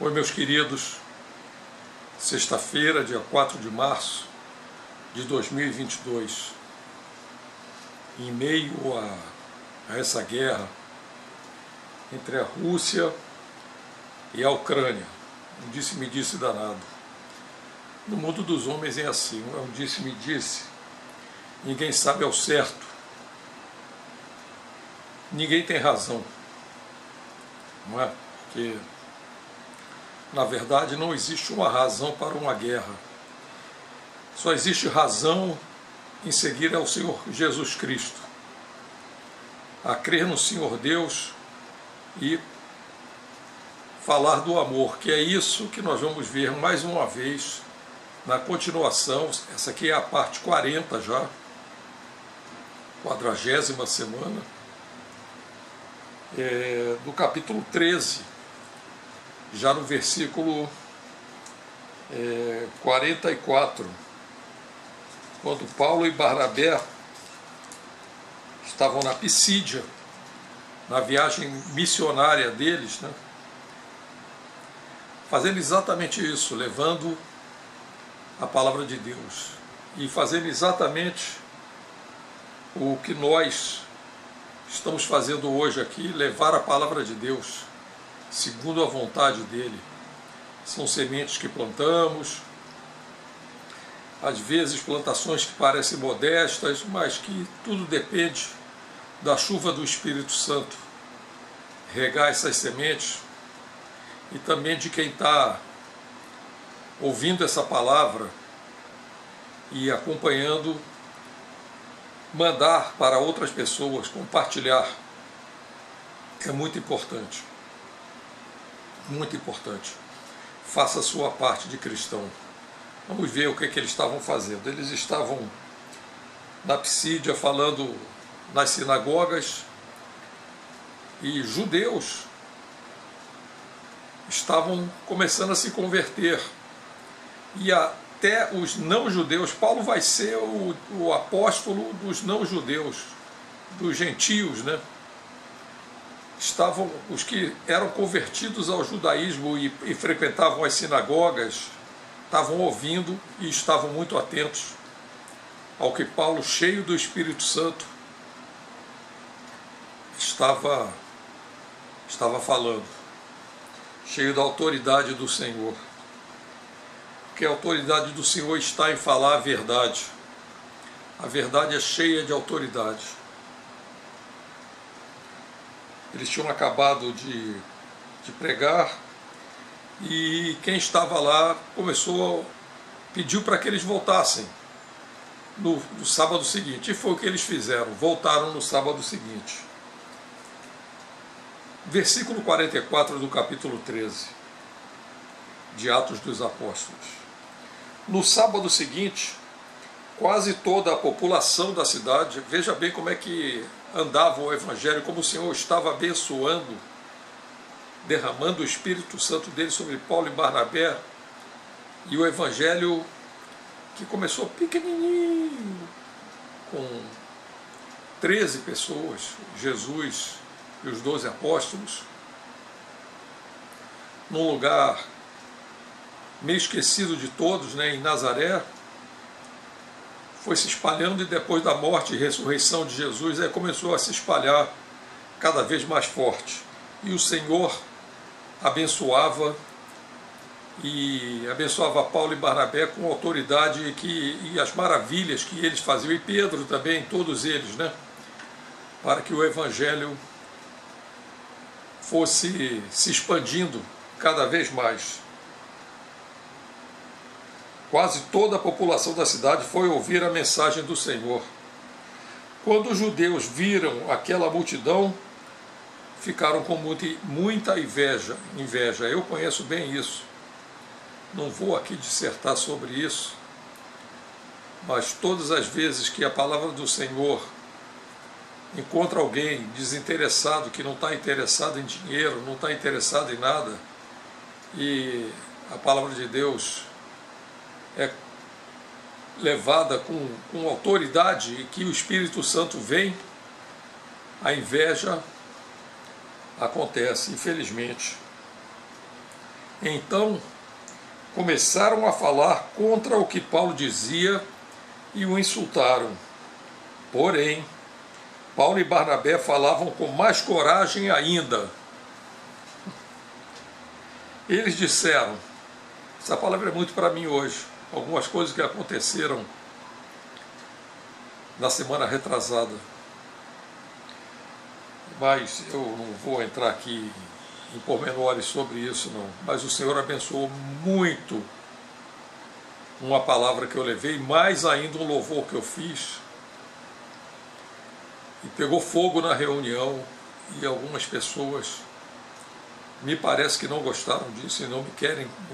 Oi, meus queridos, sexta-feira, dia 4 de março de 2022, em meio a essa guerra entre a Rússia e a Ucrânia, um disse-me-disse danado. No mundo dos homens é assim, é um disse-me-disse, ninguém sabe ao certo, ninguém tem razão, não é? Porque na verdade, não existe uma razão para uma guerra. Só existe razão em seguir ao Senhor Jesus Cristo, a crer no Senhor Deus e falar do amor, que é isso que nós vamos ver mais uma vez na continuação. Essa aqui é a parte 40 já, 40ª semana, do capítulo 13, já no versículo 44, quando Paulo e Barnabé estavam na Pisídia, na viagem missionária deles, né, fazendo exatamente isso, levando a palavra de Deus, e fazendo exatamente o que nós estamos fazendo hoje aqui, levar a palavra de Deus, segundo a vontade dele. São sementes que plantamos, às vezes plantações que parecem modestas, mas que tudo depende da chuva do Espírito Santo, regar essas sementes, e também de quem está ouvindo essa palavra e acompanhando, mandar para outras pessoas, compartilhar. É muito importante. Muito importante. Faça a sua parte de cristão. Vamos ver o que eles estavam fazendo. Eles estavam na Pisídia falando nas sinagogas, e judeus estavam começando a se converter, e até os não-judeus. Paulo vai ser o apóstolo dos não-judeus, dos gentios, né? Estavam os que eram convertidos ao judaísmo e frequentavam as sinagogas, estavam ouvindo e estavam muito atentos ao que Paulo, cheio do Espírito Santo, estava falando, cheio da autoridade do Senhor, porque a autoridade do Senhor está em falar a verdade. A verdade é cheia de autoridade. Eles tinham acabado de pregar, e quem estava lá pediu para que eles voltassem no sábado seguinte. E foi o que eles fizeram, voltaram no sábado seguinte. Versículo 44 do capítulo 13 de Atos dos Apóstolos. No sábado seguinte, quase toda a população da cidade, veja bem como é que andava o Evangelho, como o Senhor estava abençoando, derramando o Espírito Santo dele sobre Paulo e Barnabé, e o Evangelho que começou pequenininho, com 13 pessoas, Jesus e os 12 apóstolos, num lugar meio esquecido de todos, né, em Nazaré, foi se espalhando, e depois da morte e ressurreição de Jesus, começou a se espalhar cada vez mais forte. E o Senhor abençoava Paulo e Barnabé com autoridade e as maravilhas que eles faziam, e Pedro também, todos eles, né, para que o Evangelho fosse se expandindo cada vez mais. Quase toda a população da cidade foi ouvir a mensagem do Senhor. Quando os judeus viram aquela multidão, ficaram com muita inveja. Eu conheço bem isso. Não vou aqui dissertar sobre isso, mas todas as vezes que a palavra do Senhor encontra alguém desinteressado, que não está interessado em dinheiro, não está interessado em nada, e a palavra de Deus é levada com autoridade, e que o Espírito Santo vem, a inveja acontece, infelizmente. Então começaram a falar contra o que Paulo dizia e o insultaram. Porém, Paulo e Barnabé falavam com mais coragem ainda. Eles disseram, essa palavra é muito para mim hoje, algumas coisas que aconteceram na semana retrasada. Mas eu não vou entrar aqui em pormenores sobre isso não. Mas o Senhor abençoou muito uma palavra que eu levei, mais ainda um louvor que eu fiz. E pegou fogo na reunião e algumas pessoas me parece que não gostaram disso e não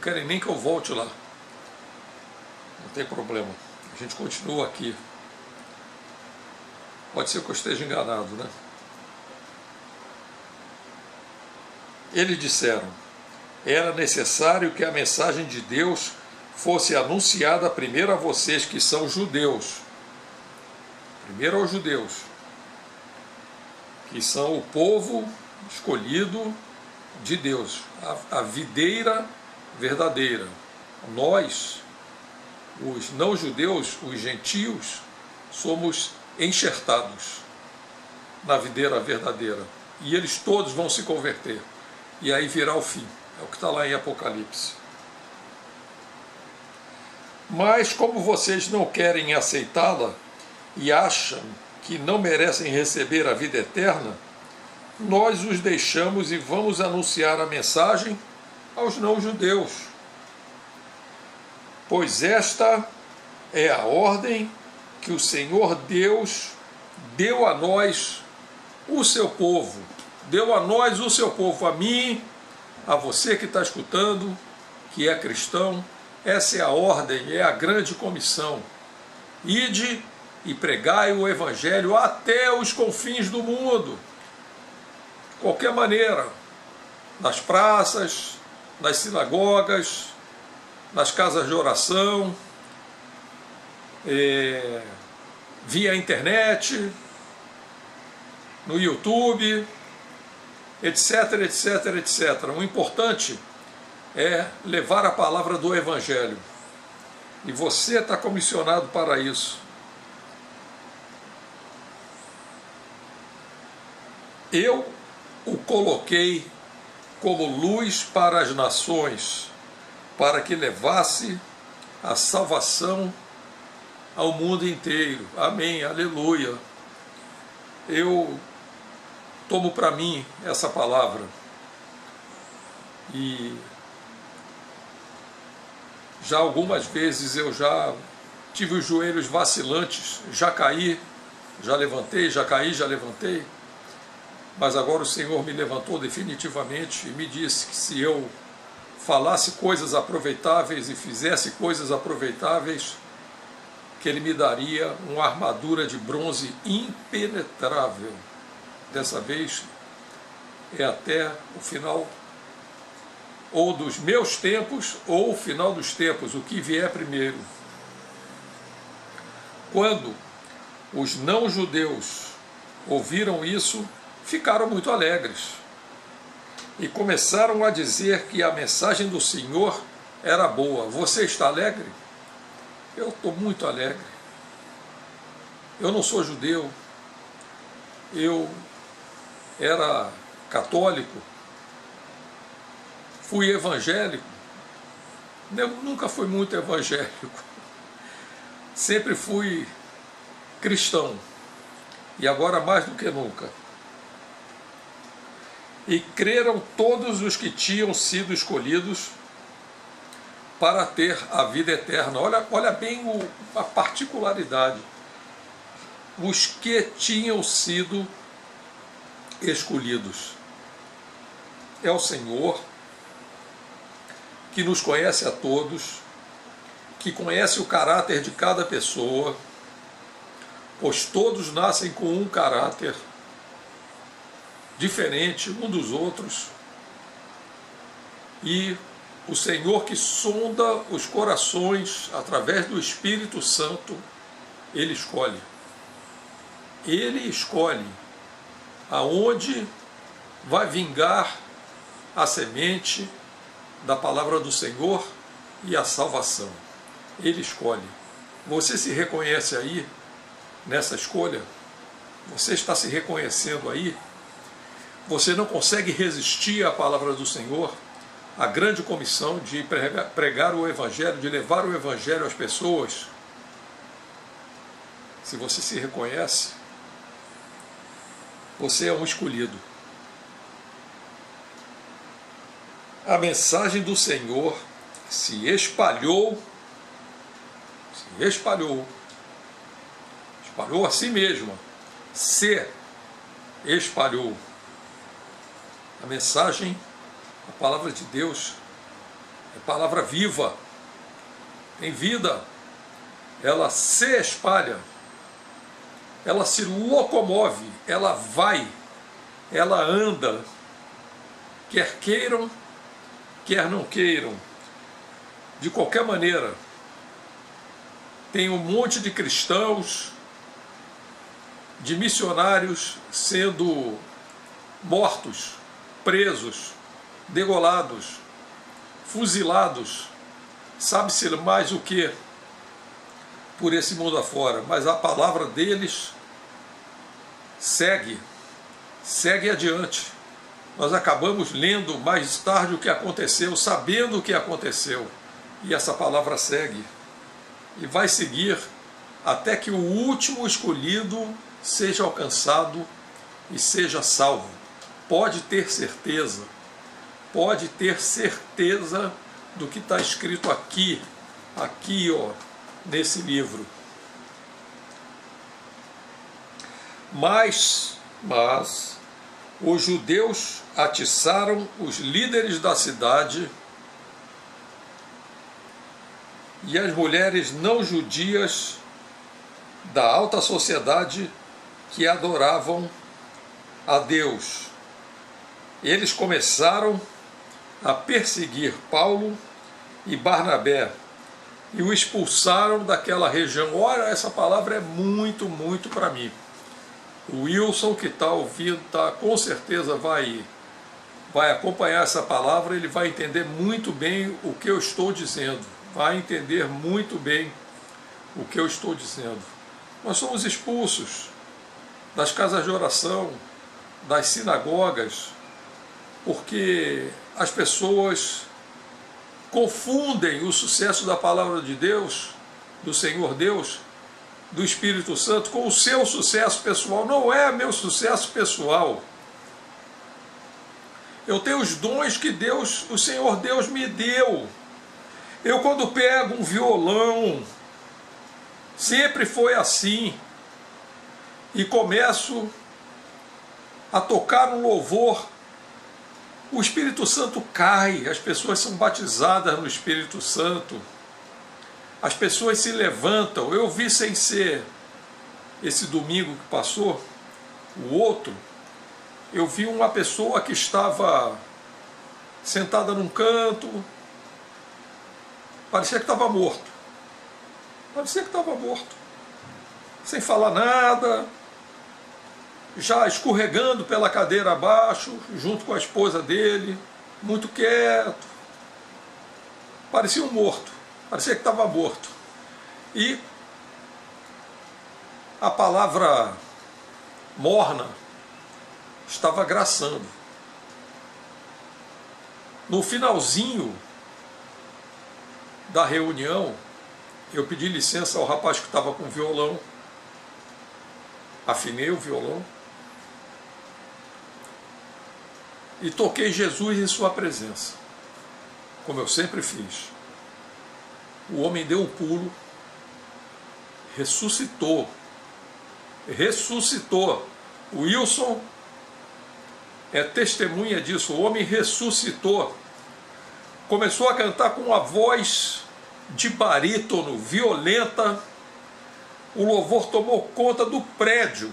querem nem que eu volte lá. Não tem problema, a gente continua aqui. Pode ser que eu esteja enganado, né? Eles disseram, era necessário que a mensagem de Deus fosse anunciada primeiro a vocês que são judeus. Primeiro aos judeus, que são o povo escolhido de Deus, a videira verdadeira. Nós, os não-judeus, os gentios, somos enxertados na videira verdadeira. E eles todos vão se converter. E aí virá o fim. É o que está lá em Apocalipse. Mas como vocês não querem aceitá-la e acham que não merecem receber a vida eterna, nós os deixamos e vamos anunciar a mensagem aos não-judeus. Pois esta é a ordem que o Senhor Deus deu a nós, o seu povo. Deu a nós, o seu povo, a mim, a você que está escutando, que é cristão. Essa é a ordem, é a grande comissão. Ide e pregai o Evangelho até os confins do mundo. De qualquer maneira, nas praças, nas sinagogas, nas casas de oração, via internet, no YouTube, etc, etc, etc. O importante é levar a palavra do Evangelho. E você está comissionado para isso. Eu o coloquei como luz para as nações, para que levasse a salvação ao mundo inteiro. Amém, aleluia. Eu tomo para mim essa palavra e já algumas vezes eu já tive os joelhos vacilantes, já caí, já levantei, já caí, já levantei, mas agora o Senhor me levantou definitivamente e me disse que se eu falasse coisas aproveitáveis e fizesse coisas aproveitáveis, que Ele me daria uma armadura de bronze impenetrável. Dessa vez é até o final ou dos meus tempos ou o final dos tempos, o que vier primeiro. Quando os não-judeus ouviram isso, ficaram muito alegres e começaram a dizer que a mensagem do Senhor era boa. Você está alegre? Eu estou muito alegre. Eu não sou judeu, eu era católico, fui evangélico, eu nunca fui muito evangélico, sempre fui cristão, e agora mais do que nunca. E creram todos os que tinham sido escolhidos para ter a vida eterna. Olha bem a particularidade. Os que tinham sido escolhidos. É o Senhor que nos conhece a todos, que conhece o caráter de cada pessoa, pois todos nascem com um caráter diferente um dos outros, e o Senhor que sonda os corações através do Espírito Santo, Ele escolhe. Ele escolhe aonde vai vingar a semente da palavra do Senhor e a salvação. Ele escolhe. Você se reconhece aí nessa escolha? Você está se reconhecendo aí? Você não consegue resistir à palavra do Senhor? A grande comissão de pregar o Evangelho, de levar o Evangelho às pessoas? Se você se reconhece, você é um escolhido. A mensagem do Senhor se espalhou a si mesma, se espalhou. A mensagem, a palavra de Deus, é palavra viva, tem vida, ela se espalha, ela se locomove, ela vai, ela anda, quer queiram, quer não queiram, de qualquer maneira. Tem um monte de cristãos, de missionários sendo mortos, presos, degolados, fuzilados, sabe-se mais o que, por esse mundo afora, mas a palavra deles segue adiante. Nós acabamos lendo mais tarde o que aconteceu, sabendo o que aconteceu, e essa palavra segue, e vai seguir até que o último escolhido seja alcançado e seja salvo. Pode ter certeza do que está escrito aqui, ó, nesse livro. Mas os judeus atiçaram os líderes da cidade e as mulheres não judias da alta sociedade que adoravam a Deus. Eles começaram a perseguir Paulo e Barnabé e o expulsaram daquela região. Olha, essa palavra é muito para mim. O Wilson, que está ouvindo, com certeza vai acompanhar essa palavra, ele vai entender muito bem o que eu estou dizendo. Vai entender muito bem o que eu estou dizendo. Nós somos expulsos das casas de oração, das sinagogas, porque as pessoas confundem o sucesso da palavra de Deus, do Senhor Deus, do Espírito Santo, com o seu sucesso pessoal. Não é meu sucesso pessoal. Eu tenho os dons que o Senhor Deus me deu. Eu, quando pego um violão, sempre foi assim, e começo a tocar um louvor, o Espírito Santo cai, as pessoas são batizadas no Espírito Santo, as pessoas se levantam. Eu vi, sem ser esse domingo que passou, o outro, eu vi uma pessoa que estava sentada num canto, parecia que estava morto, sem falar nada, já escorregando pela cadeira abaixo, junto com a esposa dele, muito quieto, parecia um morto, parecia que estava morto. E a palavra morna estava graçando. No finalzinho da reunião, eu pedi licença ao rapaz que estava com o violão, afinei o violão e toquei Jesus em sua presença, como eu sempre fiz. O homem deu um pulo, ressuscitou. O Wilson é testemunha disso. O homem ressuscitou, começou a cantar com uma voz de barítono, violenta. O louvor tomou conta do prédio.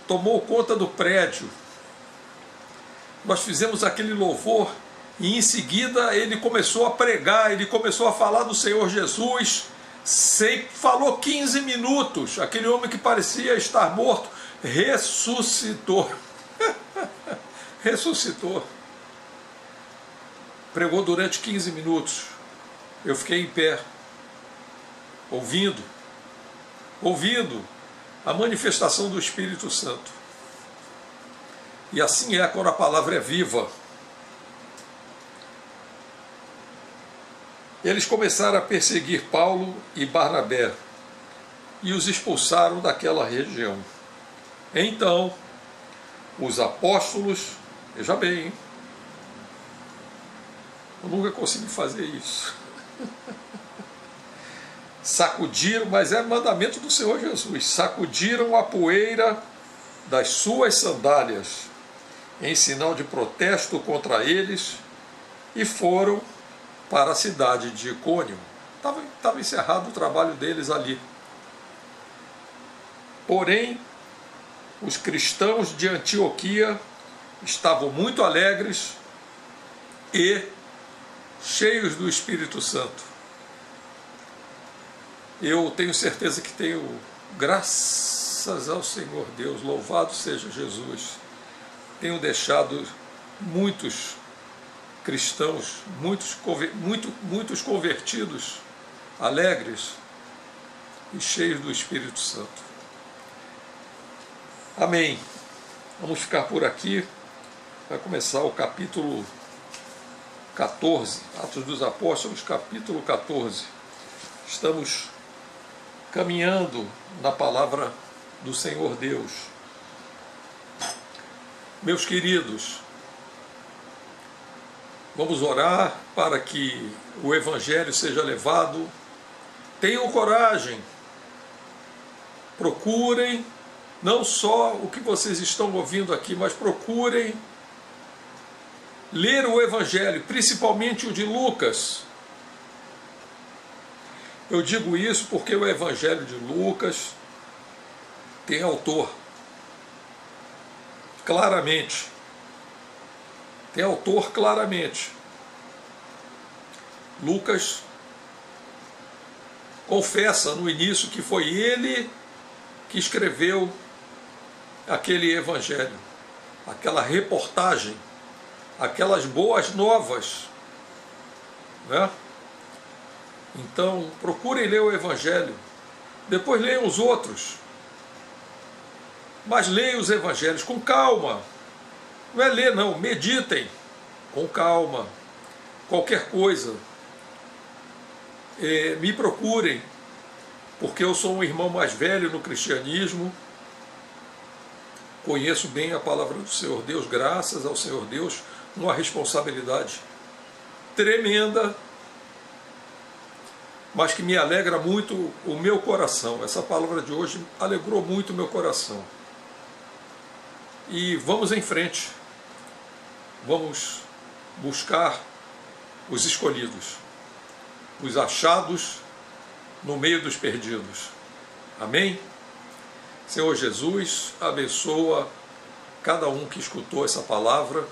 Tomou conta do prédio. Nós fizemos aquele louvor e em seguida ele começou a pregar, ele começou a falar do Senhor Jesus. Falou 15 minutos. Aquele homem que parecia estar morto ressuscitou. Ressuscitou. pregou durante 15 minutos. Eu fiquei em pé, ouvindo a manifestação do Espírito Santo. E assim é quando a palavra é viva. Eles começaram a perseguir Paulo e Barnabé e os expulsaram daquela região. Então, os apóstolos, veja bem, hein? Eu nunca consegui fazer isso. Sacudiram, mas é mandamento do Senhor Jesus, sacudiram a poeira das suas sandálias, em sinal de protesto contra eles, e foram para a cidade de Icônio. Estava encerrado o trabalho deles ali. Porém, os cristãos de Antioquia estavam muito alegres e cheios do Espírito Santo. Eu tenho certeza que tenho, graças ao Senhor Deus, louvado seja Jesus, tenho deixado muitos cristãos, muitos convertidos, alegres e cheios do Espírito Santo. Amém. Vamos ficar por aqui. Vai começar o capítulo 14, Atos dos Apóstolos, capítulo 14. Estamos caminhando na palavra do Senhor Deus. Meus queridos, vamos orar para que o Evangelho seja levado. Tenham coragem, procurem não só o que vocês estão ouvindo aqui, mas procurem ler o Evangelho, principalmente o de Lucas. Eu digo isso porque o Evangelho de Lucas tem autor, claramente. Tem autor claramente. Lucas confessa no início que foi ele que escreveu aquele Evangelho, aquela reportagem, aquelas boas novas, né? Então, procurem ler o Evangelho, depois leiam os outros, mas leiam os Evangelhos com calma. Não é ler, não, meditem com calma. Qualquer coisa, me procurem, porque eu sou um irmão mais velho no cristianismo, conheço bem a palavra do Senhor Deus, graças ao Senhor Deus, uma responsabilidade tremenda, mas que me alegra muito o meu coração. Essa palavra de hoje alegrou muito o meu coração. E vamos em frente. Vamos buscar os escolhidos, os achados no meio dos perdidos. Amém? Senhor Jesus, abençoa cada um que escutou essa palavra,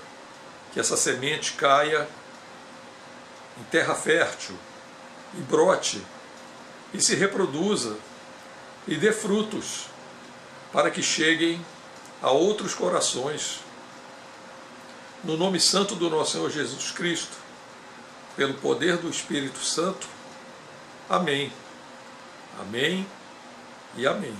que essa semente caia em terra fértil, e brote, e se reproduza, e dê frutos, para que cheguem a outros corações. No nome santo do nosso Senhor Jesus Cristo, pelo poder do Espírito Santo. Amém. Amém e amém.